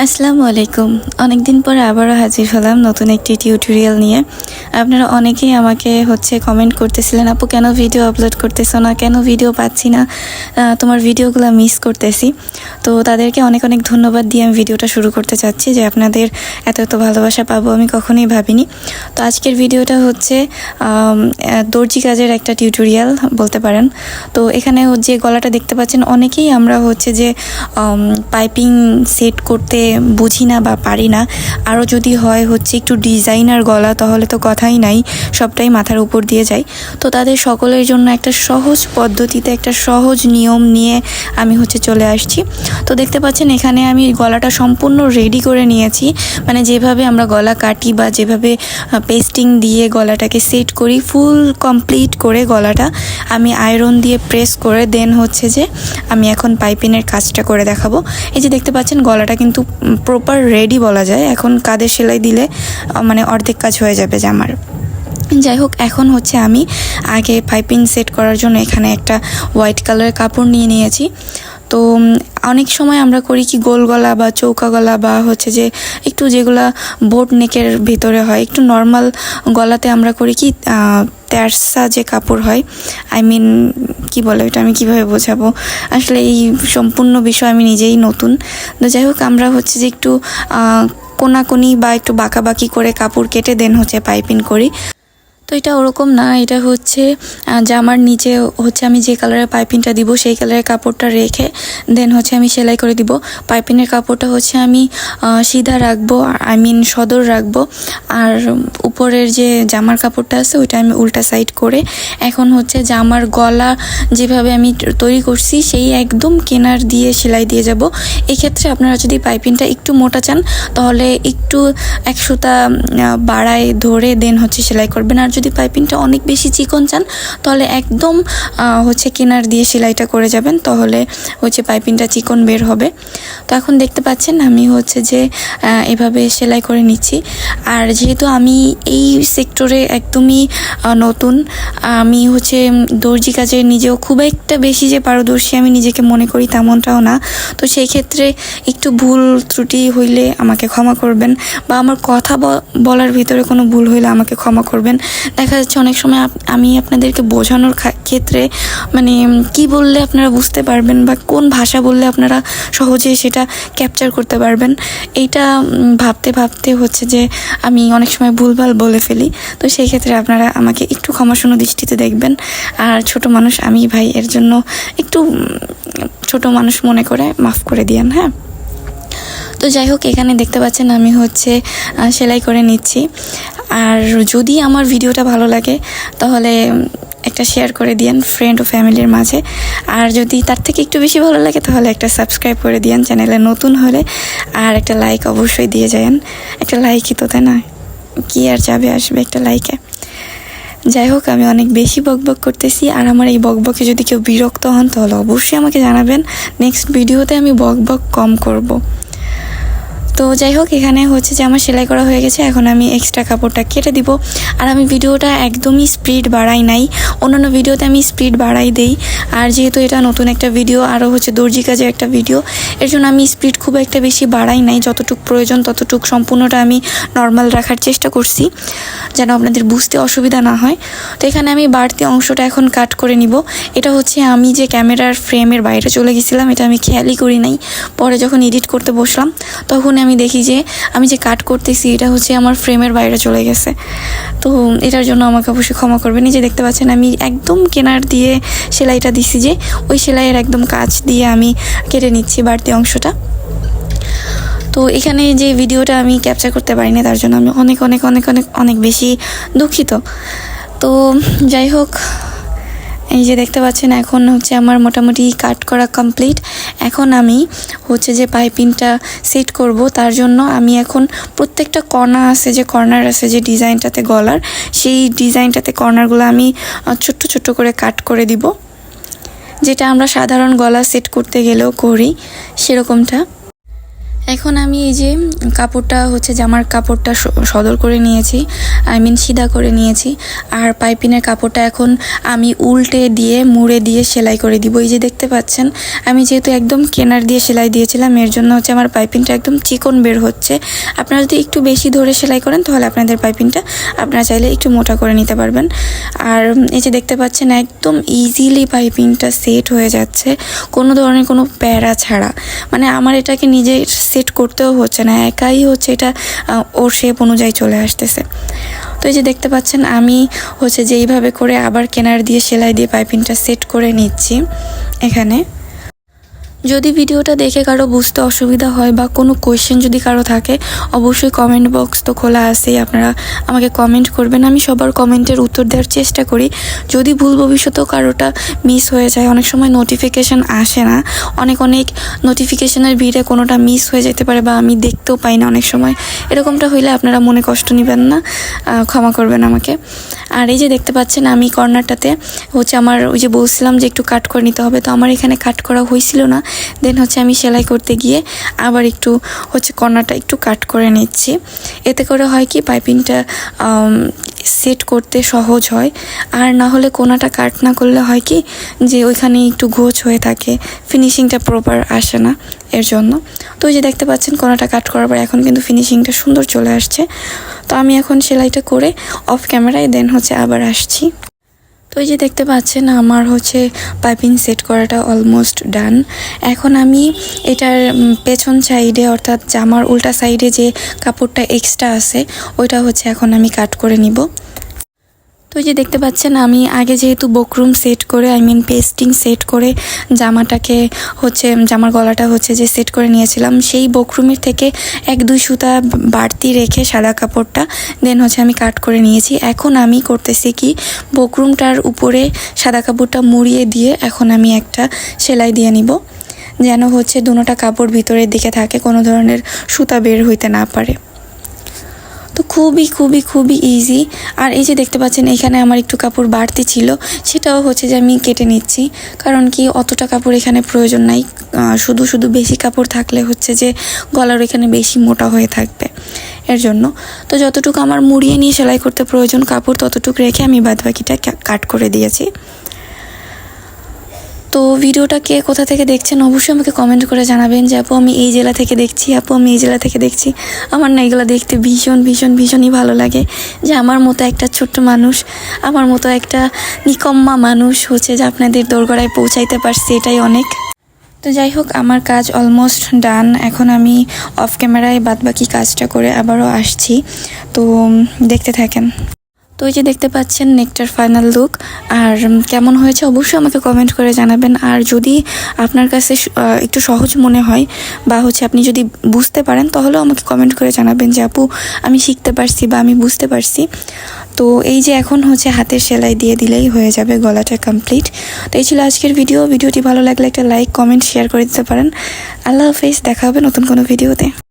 আসসালামু আলাইকুম। অনেকদিন পরে আবারও হাজির হলাম নতুন একটি টিউটোরিয়াল নিয়ে। আপনারা অনেকেই আমাকে কমেন্ট করতেছিলেন, আপু কেন ভিডিও আপলোড করতেছো না, কেন ভিডিও পাচ্ছি না, তোমার ভিডিওগুলো মিস করতেছি। তো তাদেরকে অনেক অনেক ধন্যবাদ দিয়ে আমি ভিডিওটা শুরু করতে চাচ্ছি যে আপনাদের এত এত ভালোবাসা পাবো আমি কখনোই ভাবিনি। তো আজকের ভিডিওটা দর্জি কাজের একটা টিউটোরিয়াল বলতে পারেন। তো এখানে যে গলাটা দেখতে পাচ্ছেন, অনেকেই আমরা পাইপিং সেট করতে বুঝি না বা পারি না। আরও যদি হয় একটু ডিজাইনার গলা, তাহলে তো কথাই নাই, সবটাই মাথার উপর দিয়ে যায়। তো তাদের সকলের জন্য একটা সহজ পদ্ধতিতে একটা সহজ নিয়ম নিয়ে আমি চলে আসছি। তো দেখতে পাচ্ছেন এখানে আমি গলাটা সম্পূর্ণ রেডি করে নিয়েছি, মানে যেভাবে আমরা গলা কাটি বা যেভাবে পেস্টিং দিয়ে গলাটাকে সেট করি, ফুল কমপ্লিট করে গলাটা আমি আয়রন দিয়ে প্রেস করে দেন আমি এখন পাইপিংয়ের কাজটা করে দেখাবো। এই যে দেখতে পাচ্ছেন গলাটা কিন্তু প্রপার রেডি বলা যায়। এখন কাঁধে সেলাই দিলে মানে অর্ধেক কাজ হয়ে যাবে জামার। যাই হোক, এখন আমি আগে পাইপিং সেট করার জন্য এখানে একটা হোয়াইট কালারের কাপড় নিয়ে নিয়েছি। তো অনেক সময় আমরা করি কি, গোল গলা বা চৌকা গলা বা যে একটু যেগুলা বোট নেকের ভিতরে হয়, একটু নর্মাল গলাতে আমরা করি কি তেরসা যে কাপড় হয়, কি বলে এটা আমি কিভাবে বোঝাবো, আসলে এই সম্পূর্ণ বিষয় আমি নিজেই নতুন। তো যাই হোক, আমরা যে একটু কোনাকুনি বা একটু বাঁকাবাকি করে কাপড় কেটে দেন পাইপিং করি। তো এটা ওরকম না, এটা জামার নিচে আমি যে কালারের পাইপিংটা দিব সেই কালারের কাপড়টা রেখে দেন আমি সেলাই করে দিব। পাইপিংয়ের কাপড়টা আমি সিধা রাখবো, সদর রাখবো, আর উপরের যে জামার কাপড়টা আছে ওইটা আমি উল্টা সাইড করে এখন জামার গলা যেভাবে আমি তৈরি করছি সেই একদম কিনার দিয়ে সেলাই দিয়ে যাব। এক্ষেত্রে আপনারা যদি পাইপিংটা একটু মোটা চান তাহলে একটু এক সুতা বাড়ায় ধরে দেন সেলাই করবেন, আর যদি পাইপিংটা অনেক বেশি চিকন চান তাহলে একদম কিনার দিয়ে সেলাইটা করে যাবেন, তাহলে পাইপিংটা চিকন বের হবে। তো এখন দেখতে পাচ্ছেন আমি এভাবে সেলাই করে নিচ্ছি। আর যেহেতু আমি এই সেক্টরে একদমই নতুন, আমি দর্জি কাজে নিজেও খুব একটা বেশি যে পারদর্শী আমি নিজেকে মনে করি তেমনটাও না। তো সেই ক্ষেত্রে একটু ভুল ত্রুটি হইলে আমাকে ক্ষমা করবেন, বা আমার কথা বলার ভিতরে কোনো ভুল হইলে আমাকে ক্ষমা করবেন। দেখা যাচ্ছে অনেক সময় আমি আপনাদেরকে বোঝানোর ক্ষেত্রে মানে কি বললে আপনারা বুঝতে পারবেন বা কোন ভাষা বললে আপনারা সহজে সেটা ক্যাপচার করতে পারবেন, এইটা ভাবতে ভাবতে যে আমি অনেক সময় ভুলভাল বলে ফেলি। তো সেই ক্ষেত্রে আপনারা আমাকে একটু ক্ষমাসুন্দর দৃষ্টিতে দেখবেন। আর ছোট মানুষ আমি ভাই, এর জন্য একটু ছোট মানুষ মনে করে মাফ করে দিয়েন, হ্যাঁ। তো যাই হোক, এখানে দেখতে পাচ্ছেন আমি সেলাই করে নিচ্ছি। আর যদি আমার ভিডিওটা ভালো লাগে তাহলে একটা শেয়ার করে দিয়েন ফ্রেন্ড ও ফ্যামিলির মাঝে, আর যদি তার থেকে একটু বেশি ভালো লাগে তাহলে একটা সাবস্ক্রাইব করে দিয়েন চ্যানেলে নতুন হলে, আর একটা লাইক অবশ্যই দিয়ে যায়েন। একটা লাইকই তো, তাই না, কি আর যাবে আসবে একটা লাইকে। যাই হোক, আমি অনেক বেশি বকবক করতেছি, আর আমার এই বকবকে যদি কেউ বিরক্ত হন তাহলে অবশ্যই আমাকে জানাবেন, নেক্সট ভিডিওতে আমি বকবক কম করব। তো যাই হোক, এখানে যে আমার সেলাই করা হয়ে গেছে, এখন আমি এক্সট্রা কাপড়টা কেটে দিব। আর আমি ভিডিওটা একদমই স্পিড বাড়াই নাই, অন্যান্য ভিডিওতে আমি স্পিড বাড়াই দেই, আর যেহেতু এটা নতুন একটা ভিডিও, আরও দর্জি কাজের একটা ভিডিও, এর জন্য আমি স্পিড খুব একটা বেশি বাড়াই নাই, যতটুকু প্রয়োজন ততটুকু সম্পূর্ণটা আমি নর্মাল রাখার চেষ্টা করছি যেন আপনাদের বুঝতে অসুবিধা না হয়। তো এখানে আমি বাড়তি অংশটা এখন কাট করে নিব। এটা আমি যে ক্যামেরার ফ্রেমের বাইরে চলে গেছিলাম, এটা আমি খেয়ালই করি নাই, পরে যখন এডিট করতে বসলাম তখন আমি দেখি যে আমি যে কাট করতেছি এটা আমার ফ্রেমের বাইরে চলে গেছে। তো এটার জন্য আমাকে অবশ্যই ক্ষমা করবেন। এই যে দেখতে পাচ্ছেন আমি একদম কেনার দিয়ে সেলাইটা দিছি, যে ওই সেলাইয়ের একদম কাছ দিয়ে আমি কেটে নিচ্ছি বাড়তি অংশটা। তো এখানে যে ভিডিওটা আমি ক্যাপচার করতে পারিনি তার জন্য আমি অনেক অনেক অনেক অনেক অনেক বেশি দুঃখিত। তো যাই হোক, এই যে দেখতে পাচ্ছেন এখন আমার মোটামুটি কাট করা কমপ্লিট। এখন আমি যে পাইপিংটা সেট করব, তার জন্য আমি এখন প্রত্যেকটা কর্নার আছে যে ডিজাইনটাতে গলার, সেই ডিজাইনটাতে কর্নারগুলো আমি ছোট্ট ছোট্ট করে কাট করে দিব, যেটা আমরা সাধারণ গলা সেট করতে গেলেও করি সেরকমটা। এখন আমি এই যে কাপড়টা হচ্ছে জামার কাপড়টা সদর করে নিয়েছি, সিধা করে নিয়েছি। আর পাইপিনের কাপড়টা এখন আমি উল্টে দিয়ে মুড়ে দিয়ে সেলাই করে দিব। এই যে দেখতে পাচ্ছেন, আমি যেহেতু একদম কেনার দিয়ে সেলাই দিয়েছিলাম, এর জন্য হচ্ছে আমার পাইপিনটা একদম চিকন বের হচ্ছে। আপনারা যদি একটু বেশি ধরে সেলাই করেন তাহলে আপনাদের পাইপিনটা আপনারা চাইলে একটু মোটা করে নিতে পারবেন। আর এই যে দেখতে পাচ্ছেন একদম ইজিলি পাইপিংটা সেট হয়ে যাচ্ছে, কোনো ধরনের কোনো প্যারা ছাড়া। মানে আমার এটাকে নিজে সেট করতেও হচ্ছে না, একাই হচ্ছে এটা ওর শেপ অনুযায়ী চলে আসতেছে। তো এই যে দেখতে পাচ্ছেন আমি হচ্ছে যে এইভাবে করে আবার কেনার দিয়ে সেলাই দিয়ে পাইপিংটা সেট করে নিচ্ছি এখানে। যদি ভিডিওটা দেখে কারো বুঝতে অসুবিধা হয় বা কোনো কোয়েশ্চেন যদি কারো থাকে, অবশ্যই কমেন্ট বক্স তো খোলা আছেই, আপনারা আমাকে কমেন্ট করবেন। আমি সবার কমেন্টের উত্তর দেওয়ার চেষ্টা করি। যদি ভুল ভবিষ্যতেও কারোটা মিস হয়ে যায়, অনেক সময় নোটিফিকেশান আসে না, অনেক নোটিফিকেশানের ভিড়ে কোনোটা মিস হয়ে যেতে পারে বা আমি দেখতেও পাই না অনেক সময়। এরকমটা হইলে আপনারা মনে কষ্ট নেবেন না, ক্ষমা করবেন আমাকে। আর এই যে দেখতে পাচ্ছেন আমি কর্নারটাতে হচ্ছে আমার ওই যে বলছিলাম যে একটু কাট করে নিতে হবে, তো আমার এখানে কাট করা হয়েছিল না। দেন হচ্ছে আমি সেলাই করতে গিয়ে আবার একটু হচ্ছে কর্নারটা একটু কাট করে নিচ্ছি। এতে করে হয় কি পাইপিংটা সেট করতে সহজ হয়। আর না হলে কোনাটা কাট না করলে হয় কি যে ওইখানে একটু ঘোচ হয়ে থাকে, ফিনিশিংটা প্রপার আসে না, এর জন্য। তো ওই যে দেখতে পাচ্ছেন কোনাটা কাট করার পর এখন কিন্তু ফিনিশিংটা সুন্দর চলে আসছে। তো আমি এখন সেলাইটা করে অফ ক্যামেরায় দেন হচ্ছে আবার আসছি। তো এই যে দেখতে পাচ্ছেন আমার হচ্ছে পাইপিং সেট করাটা অলমোস্ট ডান। এখন আমি এটার পেছন সাইডে অর্থাৎ জামার উল্টা সাইডে যে কাপড়টা এক্সট্রা আছে ওইটা হচ্ছে এখন আমি কাট করে নিব। তো এই যে দেখতে পাচ্ছেন আমি আগে যেহেতু বকরুম সেট করে পেস্টিং সেট করে জামাটাকে হচ্ছে জামার গলাটা হচ্ছে যে সেট করে নিয়েছিলাম, সেই বকরুমের থেকে 1-2 সুতা বাড়তি রেখে সাদা কাপড়টা দেন হচ্ছে আমি কাট করে নিয়েছি। এখন আমি করতেছি কি বকরুমটার উপরে সাদা কাপড়টা মুড়িয়ে দিয়ে এখন আমি একটা সেলাই দিয়ে নিব, যেন হচ্ছে দুটোটা কাপড় ভিতরের দিকে থাকে, কোনো ধরনের সুতা বের হইতে না পারে। তো খুবই খুবই খুবই ইজি। আর এই যে দেখতে পাচ্ছেন এখানে আমার একটু কাপড় বাড়তি ছিল, সেটাও হচ্ছে যে আমি কেটে নিচ্ছি, কারণ কি অতটা কাপড় এখানে প্রয়োজন নাই। শুধু শুধু বেশি কাপড় থাকলে হচ্ছে যে গলার এখানে বেশি মোটা হয়ে থাকবে, এর জন্য। তো যতটুকু আমার মুড়িয়ে নিয়ে সেলাই করতে প্রয়োজন কাপড় ততটুকু রেখে আমি বাদবাকিটা কাট করে দিয়েছি। তো ভিডিওটা কে কোথা থেকে দেখছেন অবশ্যই আমাকে কমেন্ট করে জানাবেন যে আপু আমি এই জেলা থেকে দেখছি, আপু আমি এই জেলা থেকে দেখছি। আমার না এগুলো দেখতে ভীষণ ভীষণ ভীষণই ভালো লাগে, যে আমার মতো একটা ছোট্ট মানুষ, আমার মতো একটা নিকম্মা মানুষ হচ্ছে যে আপনাদের দোরগোড়ায় পৌঁছাইতে পারছি, এটাই অনেক। তো যাই হোক আমার কাজ অলমোস্ট ডান। এখন আমি অফ ক্যামেরায় বাদবাকি কাজটা করে আবারও আসছি, তো দেখতে থাকেন। তো এই যে দেখতে পাচ্ছেন নেকটার ফাইনাল লুক। আর কেমন হয়েছে অবশ্যই আমাকে কমেন্ট করে জানাবেন। আর যদি আপনার কাছে একটু সহজ মনে হয় বা হচ্ছে আপনি যদি বুঝতে পারেন তাহলেও আমাকে কমেন্ট করে জানাবেন যে আপু আমি শিখতে পারছি বা আমি বুঝতে পারছি। তো এই যে এখন হচ্ছে হাতের সেলাই দিয়ে দিলেই হয়ে যাবে গলাটা কমপ্লিট। তো এই ছিল আজকের ভিডিওটি ভালো লাগলে একটা লাইক কমেন্ট শেয়ার করে দিতে পারেন। আল্লাহ হাফেজ, দেখা হবে নতুন কোনো ভিডিওতে।